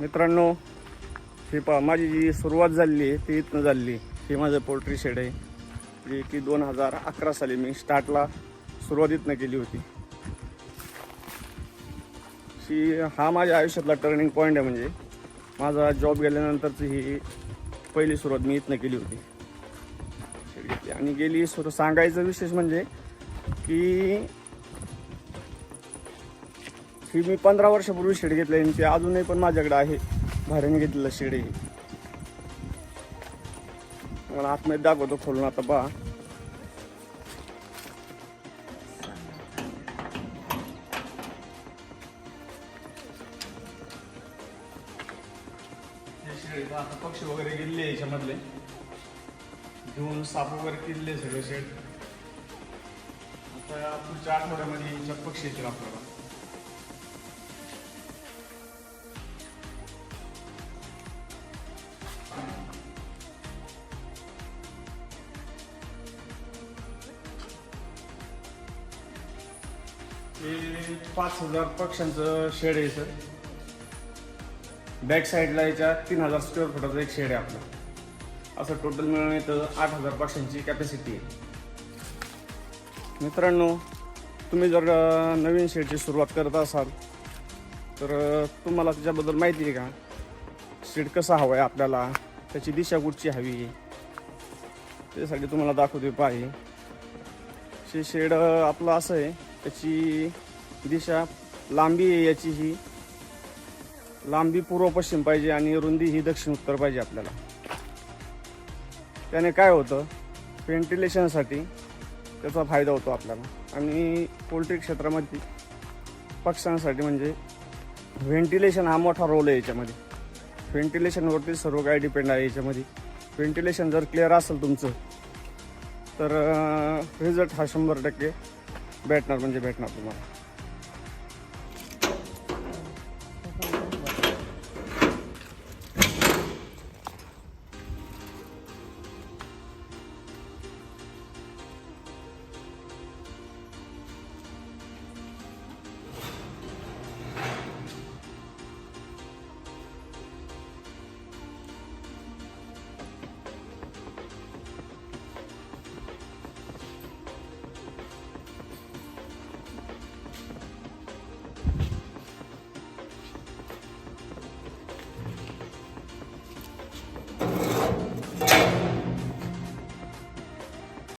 मित्रांनो, ही माझी जी सुरुवात झाली आहे ती इथनं झाली. ही माझं पोल्ट्री शेड आहे, जे की 2011 साली मी स्टार्टला सुरुवात इथनं केली होती. हा माझ्या आयुष्यातला टर्निंग पॉईंट आहे. म्हणजे माझा जॉब गेल्यानंतरची ही पहिली सुरुवात मी इथनं केली होती शेड घेतली. आणि गेली सांगायचं विशेष म्हणजे की ही मी 15 वर्षापूर्वी शेड घेतली आणि ते अजूनही पण माझ्याकडे आहे. भाड्याने घेतलेलं शेड आहे. मला आतमध्ये दाखवतो खोलून. आता पहा, आता पक्षी वगैरे गेले याच्यामधले घेऊन साफ वगैरे केलेले सगळे शेड. आता पुढच्या आठवड्यामध्ये याच्यात पक्षी येतील आपल्याला. हे 5000 पक्ष्यांचं शेड आहे सर. बॅक साईडला याच्या 3000 स्क्वेअर फुटाचं एक शेड आहे आपलं. असं टोटल मिळून इथं 8000 पक्ष्यांची कॅपॅसिटी आहे. मित्रांनो, तुम्ही जर नवीन शेडची सुरुवात करत असाल तर तुम्हाला त्याच्याबद्दल माहिती आहे का? शेड कसा हवा आहे आपल्याला, त्याची दिशा कुठची हवी, त्यासाठी तुम्हाला दाखवते. पाहिजे शेड आपलं असं आहे, त्याची दिशा लांबी आहे, याची ही लांबी पूर्व पश्चिम पाहिजे आणि रुंदी ही दक्षिण उत्तर पाहिजे आपल्याला. त्याने काय होतं, व्हेंटिलेशनसाठी त्याचा फायदा होतो आपल्याला. आणि पोल्ट्री क्षेत्रामध्ये पक्ष्यांसाठी म्हणजे व्हेंटिलेशन हा मोठा रोल आहे याच्यामध्ये. व्हेंटिलेशनवरती सर्व काही डिपेंड आहे याच्यामध्ये. व्हेंटिलेशन जर क्लिअर असेल तुमचं तर रिझल्ट हा 100% भेटणार म्हणजे भेटणार तुम्हाला.